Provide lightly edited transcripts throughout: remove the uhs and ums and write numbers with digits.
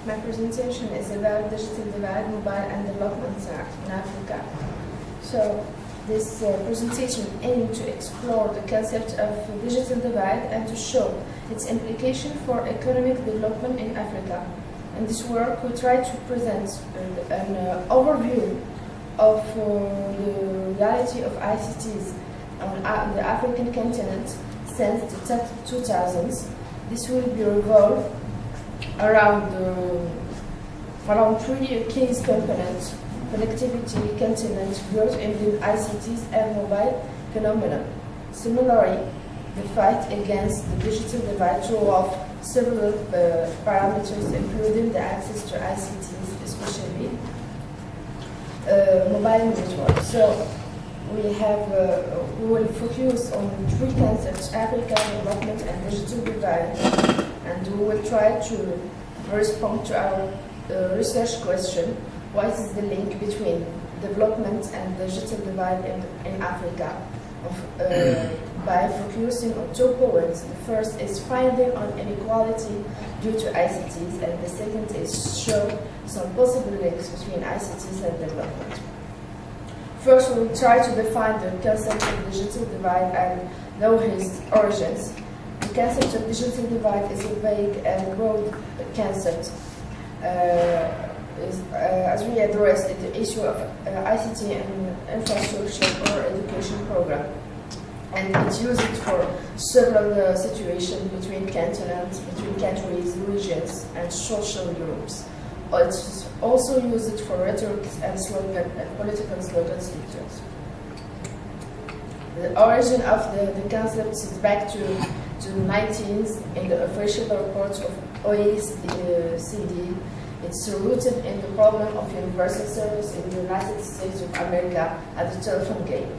My presentation is about digital divide, mobile and development in Africa. So this presentation aims to explore the concept of digital divide and to show its implication for economic development in Africa. In this work, we try to present an overview of the reality of ICTs on the African continent since the 2000s. This will be revolved around three key components: connectivity, continent, growth in the ICTs and mobile phenomenon. Similarly, the fight against the digital divide throughout several parameters, including the access to ICTs, especially mobile networks. So we will focus on three concepts: Africa, development, and digital divide, and we will try to respond to our research question: what is the link between development and digital divide in Africa? By focusing on 2 points. The first is finding on inequality due to ICTs, and the second is show some possible links between ICTs and development. First, we will try to define the concept of digital divide and know its origins. The concept of digital divide is a vague and broad concept. As we address the issue of ICT and infrastructure or education program, and it's used for several situations between continents, between countries, regions, and social groups. It's also used for rhetoric and slogan and political slogans. The origin of the concept is back to the 19th in the official reports of OECD. It's rooted in the problem of universal service in the United States of America at the telephone game.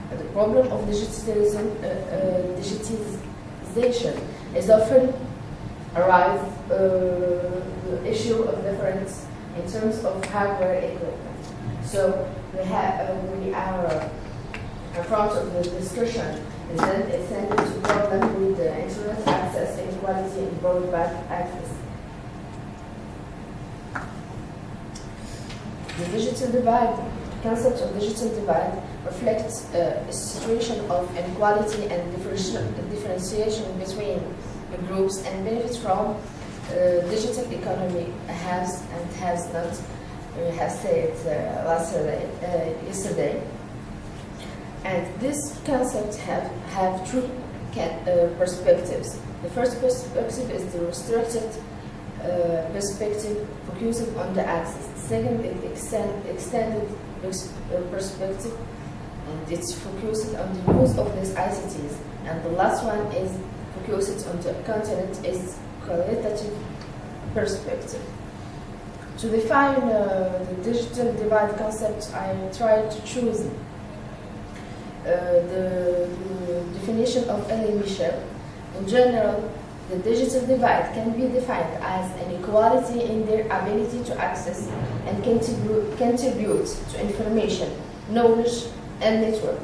The problem of digitization is often arise the issue of difference in terms of hardware equipment. So we are in front of the discussion is then extended to problem with the internet access, inequality, and broadband access. The digital divide, the concept of digital divide reflects a situation of inequality and differentiation between the groups and benefits from digital economy has and has not. We have said yesterday. And this concept have 3 perspectives. The first perspective is the restricted perspective focusing on the access. The second is extended perspective, and it's focused on the use of these ICTs. And the last one is focused on the continent, is qualitative perspective. To define the digital divide concept, I tried to choose the definition of Elie Michel. In general, the digital divide can be defined as inequality in their ability to access and contribute to information, knowledge, and network,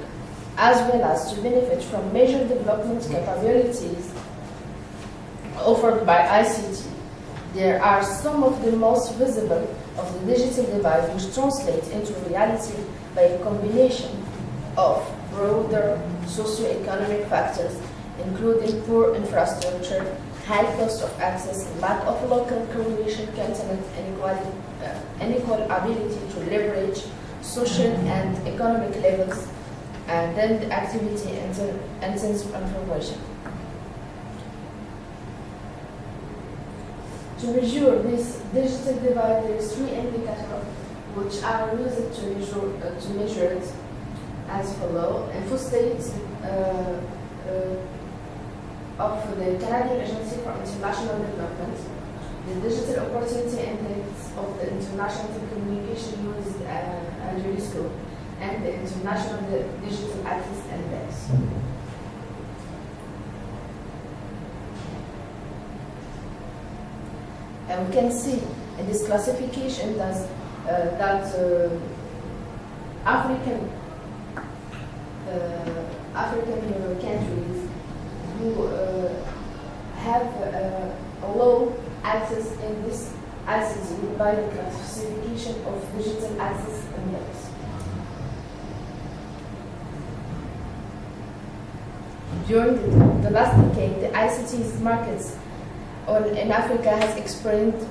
as well as to benefit from major development capabilities offered by ICT. There are some of the most visible of the digital divide, which translates into reality by a combination of broader socioeconomic factors, including poor infrastructure, high cost of access, lack of local coordination, continent unequal ability to leverage social and economic levels, and then the activity intensive information. To measure this digital divide, there are 3 indicators which are used to measure it as follows. InfoState of the Canadian Agency for International Development, the Digital Opportunity Index of the International Telecommunication Used at UNESCO, and the International Digital Access Index. And we can see in this classification that African countries who have a low access in this ICT by the classification of digital access index. During the last decade, the ICT markets in Africa has experienced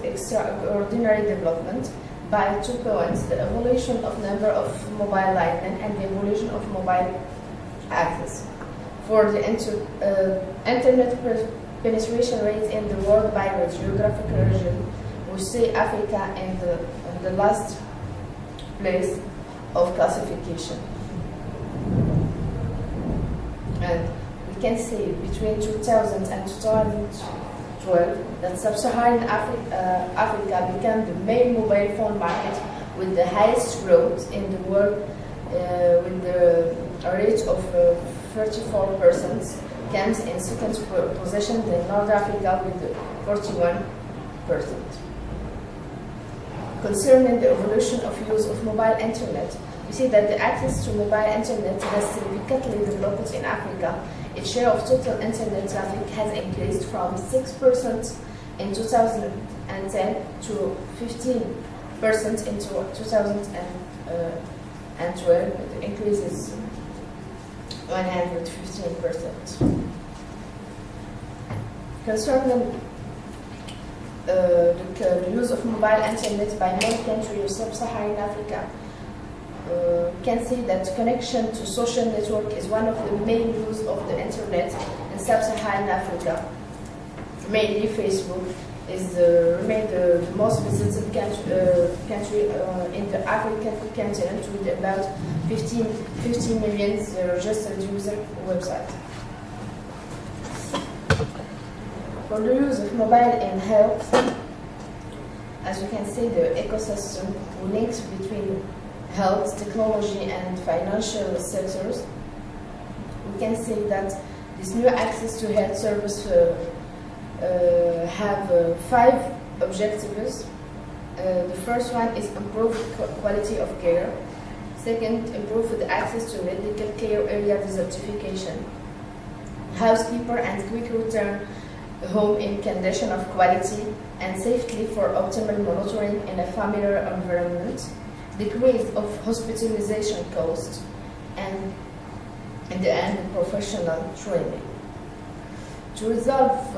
extraordinary development by 2 points: the evolution of number of mobile linemen and the evolution of mobile access. For the internet penetration rate in the world by the geographical region, we see Africa in the last place of classification. And we can say between 2000 and 2012 that sub-Saharan Africa became the main mobile phone market with the highest growth in the world, with the rate of 34%, comes in second position in North Africa with 41%. Concerning the evolution of use of mobile internet, we see that the access to mobile internet has significantly developed in Africa. Its share of total internet traffic has increased from 6% in 2010 to 15% in 2012. The increase is 115%. Concerning the use of mobile internet by many countries of sub-Saharan Africa, can see that connection to social network is one of the main use of the internet in sub-Saharan Africa. Mainly Facebook is remained the most visited country in the African continent with about 15 million registered user website. For the use of mobile in health, as you can see, the ecosystem links between health, technology, and financial sectors. We can say that this new access to health service have 5 objectives. The first one is improve quality of care. Second, improve the access to medical care area desertification. Housekeeper and quick return home in condition of quality and safely for optimal monitoring in a familiar environment. Decrease of hospitalization costs, and in the end, professional training. To resolve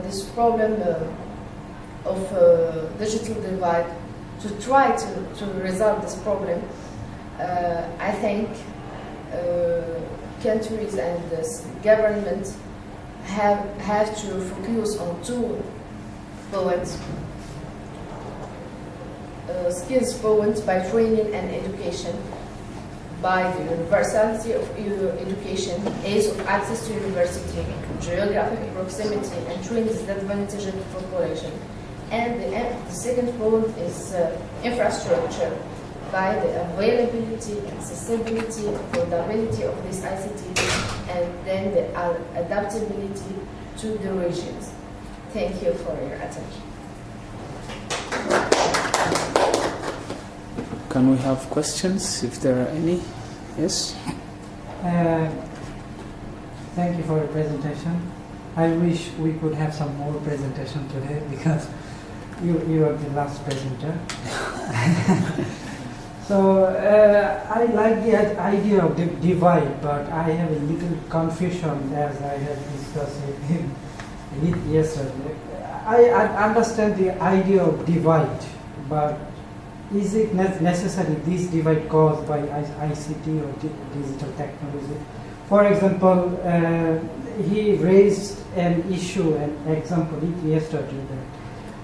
this problem of digital divide, to try to resolve this problem, I think countries and government have to focus on 2 points. Skills points by training and education, by the universality of education, ease of access to university, geographic proximity, and training disadvantaged population. And the second point is infrastructure, by the availability, accessibility, affordability of this ICT, and then the adaptability to the regions. Thank you for your attention. Can we have questions, if there are any? Yes? Thank you for your presentation. I wish we could have some more presentation today because you are the last presenter. So I like the idea of the divide, but I have a little confusion as I have discussed with him yesterday. I understand the idea of divide, but is it necessary this divide caused by ICT or digital technology? For example, he raised an issue, an example yesterday,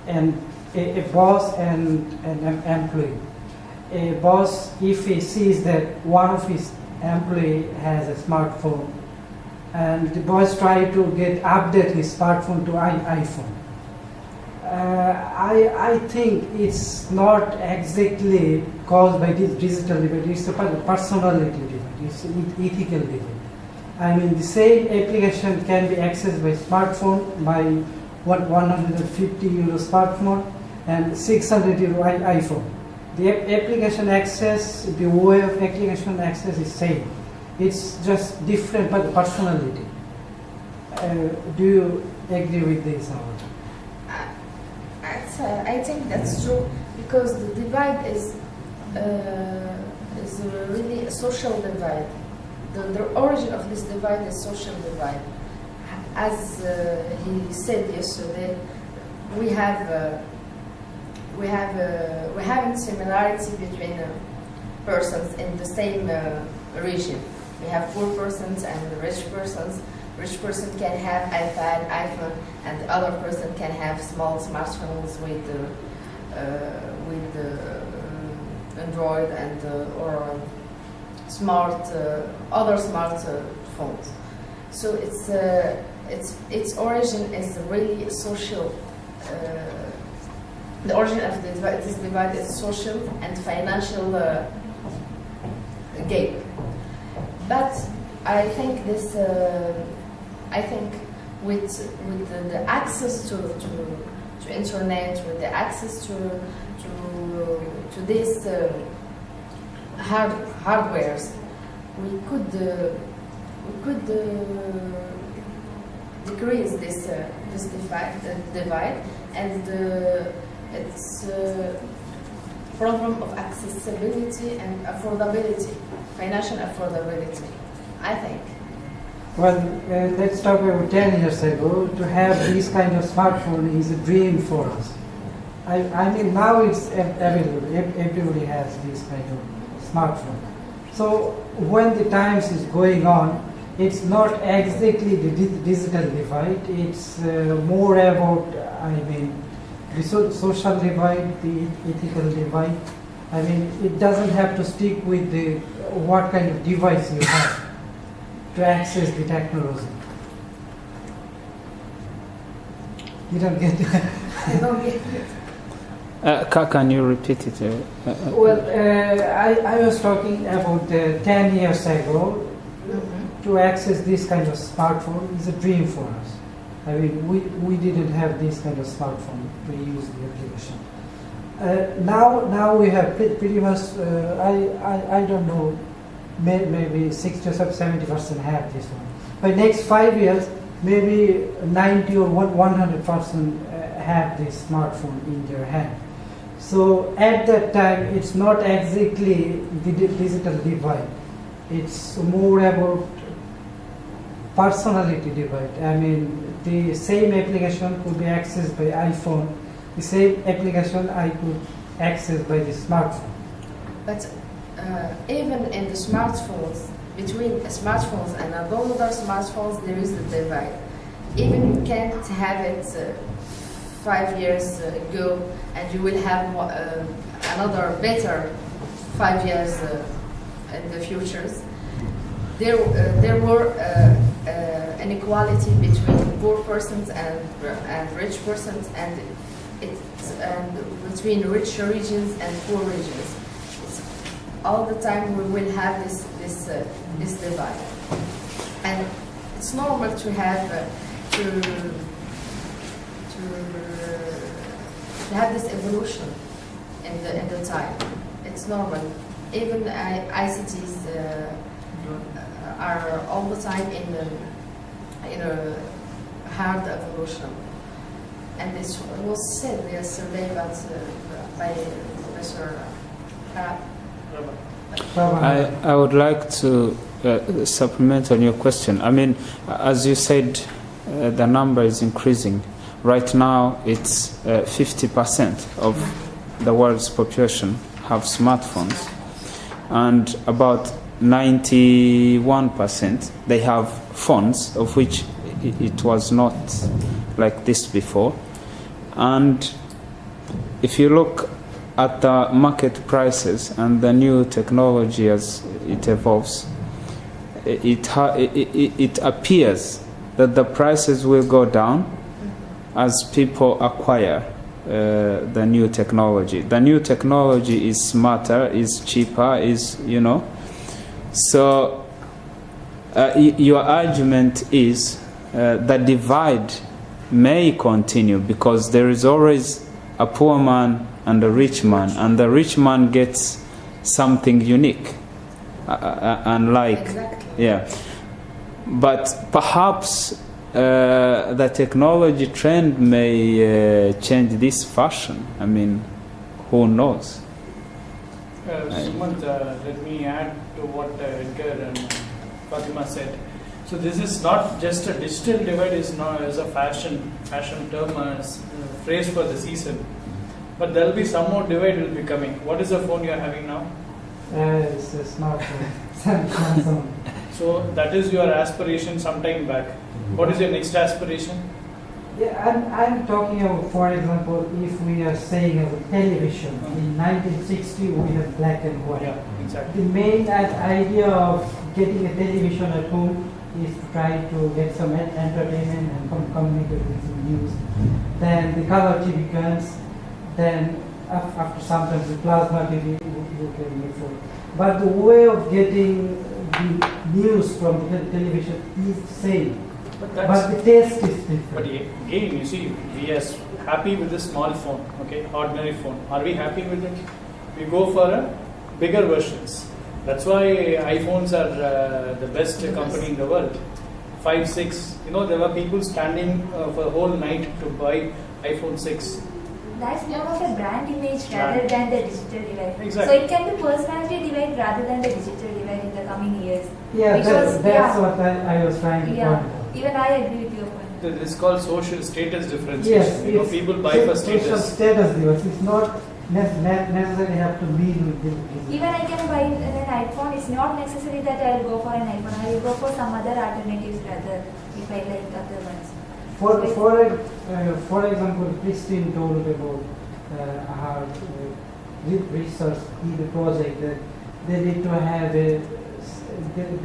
and a boss and an employee. A boss, if he sees that one of his employee has a smartphone, and the boss try to update his smartphone to iPhone. I think it's not exactly caused by this digital divide, it's a personality divide, it's an ethical divide. I mean, the same application can be accessed by smartphone, by 150 euro smartphone and 600 euro iPhone. The application access, the way of application access is same. It's just different by the personality. Do you agree with this? I think that's true because the divide is really a social divide. The origin of this divide is social divide. As he said yesterday, we haven't similarity between persons in the same region. We have poor persons and rich persons. Rich person can have iPad, iPhone, and the other person can have small smartphones with Android and or smart other smart phones. So its origin is really social. The origin of this divide is social and financial gap. But I think this. I think with the access to internet, with the access to these hardwares, we could decrease this divide and its problem of accessibility and affordability, financial affordability, I think. Well, let's talk about 10 years ago. To have this kind of smartphone is a dream for us. I mean, now it's available. Everybody has this kind of smartphone. So when the times is going on, it's not exactly the digital divide. It's more about, I mean, the social divide, the ethical divide. I mean, it doesn't have to stick with the what kind of device you have to access the technology. You don't get it? I don't get it. Can you repeat it? Well, I was talking about 10 years ago. To access this kind of smartphone is a dream for us. I mean, we didn't have this kind of smartphone to use the application. Now we have pretty much, I don't know, maybe 60 or 70% have this one. By next 5 years, maybe 90 or 100% have this smartphone in their hand. So at that time, it's not exactly the digital divide. It's more about personality divide. I mean, the same application could be accessed by iPhone. The same application I could access by the smartphone. But even in the smartphones, between smartphones and older smartphones, there is a divide. Even you can't have it 5 years ago, and you will have another better 5 years in the futures. There were inequality between poor persons and rich persons, and between rich regions and poor regions. All the time we will have this divide, and it's normal to have to have this evolution in the time. It's normal. Even ICTs are all the time in a hard evolution, and this was said yesterday by Professor Arab. I would like to supplement on your question. I mean, as you said, the number is increasing. Right now, it's 50% of the world's population have smartphones, and about 91% they have phones, of which it was not like this before. And if you look at the market prices and the new technology as it evolves, it appears that the prices will go down as people acquire the new technology. The new technology is smarter, is cheaper, is, So your argument is the divide may continue because there is always a poor man and a rich man, and the rich man gets something unique, unlike, Exactly. yeah. But perhaps the technology trend may change this fashion. I mean, who knows? Sumant, let me add to what Edgar and Fatima said. So this is not just a digital divide, is not as a fashion term, as a phrase for the season. But there will be some more divide will be coming. What is the phone you are having now? It's a smartphone. Samsung. So that is your aspiration some time back. What is your next aspiration? Yeah, I'm talking about, for example, if we are saying of a television, in 1960 we have black and white. Yeah, exactly. The main idea of getting a television at home is to try to get some entertainment and communicate with some news. Then the color TV comes, then after sometimes the plasma TV you can use it. But the way of getting the news from the television is the same. But the taste is different. But again, you see, we are happy with this small phone, okay, ordinary phone. Are we happy with it? We go for a bigger versions. That's why iPhones are the best company in the world. 5, 6. You know, there were people standing for the whole night to buy iPhone 6. That's more of a brand image rather than the digital divide. Exactly. So it can be personality divide rather than the digital divide in the coming years. Yeah, Because, that's what I was trying to point Yeah, out. even I agree with your point. This is called social status difference. Yes, You know, it's people buy for social status. status difference. It's not necessarily have to be with the Even I can buy an iPhone. It's not necessary that I will go for an iPhone. I will go for some other alternatives rather if I like other ones. For example, Christine told about her research in the project that they need to have they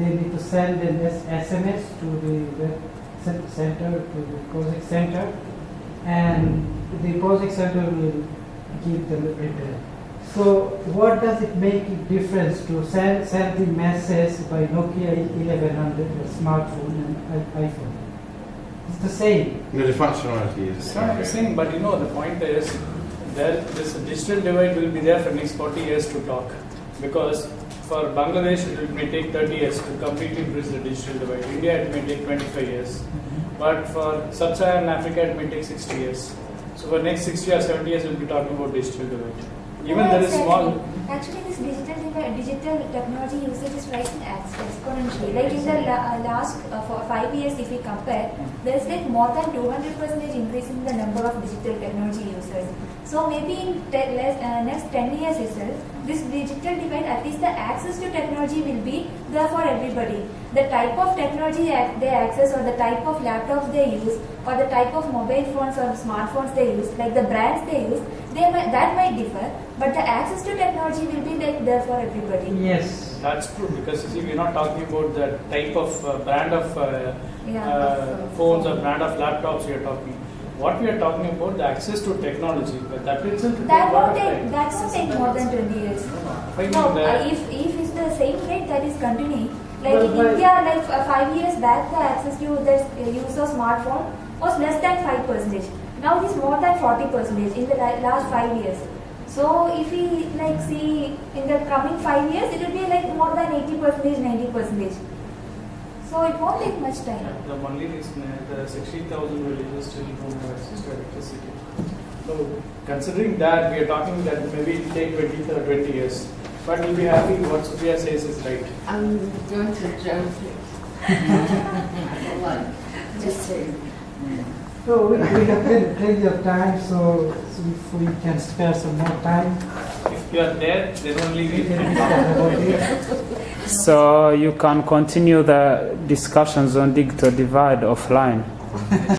need to send an SMS to the web center, to the project center, and the project center will give them a return. So what does it make a difference to send the message by Nokia 1100, a smartphone and iPhone? It's the same. No, the functionality is It's not the same, but you know, the point is this digital divide will be there for next 40 years to talk. Because for Bangladesh, it may take 30 years to completely bridge the digital divide. India, it may take 25 years. But for Sub-Saharan Africa, it may take 60 years. So for next 60 or 70 years, we'll be talking about digital divide. Even there is small. Actually, this digital technology usage is rising exponentially. Like in the last for 5 years, if we compare, there is like more than 200% increase in the number of digital technology users. So maybe in next 10 years itself, this digital divide, at least the access to technology will be there for everybody. The type of technology they access, or the type of laptops they use, or the type of mobile phones or smartphones they use, like the brands they use, that might differ, but the access to technology will be like there for everybody. Yes. That's true, because you see, we're not talking about the type of brand of phones or brand of laptops we are talking. What we are talking about, the access to technology, but that itself will take a lot of time. That won't take more than 20 years. If it's the same rate that is continuing, like in India, like 5 years back, the access to the use of smartphone was less than 5%. Now it is more than 40% in the last 5 years. So if we like see in the coming 5 years, it will be like more than 80%, 90%. So it won't take much time. The only reason the 60,000 villages still don't have access to electricity. So considering that, we are talking that maybe it will take 20 years. But we'll be happy what Sophia says is right. I'm going to jump. Just say. So we have plenty of time, so if we can spare some more time. If you are there, then only we We can can discuss about it. So you can continue the discussions on digital divide offline.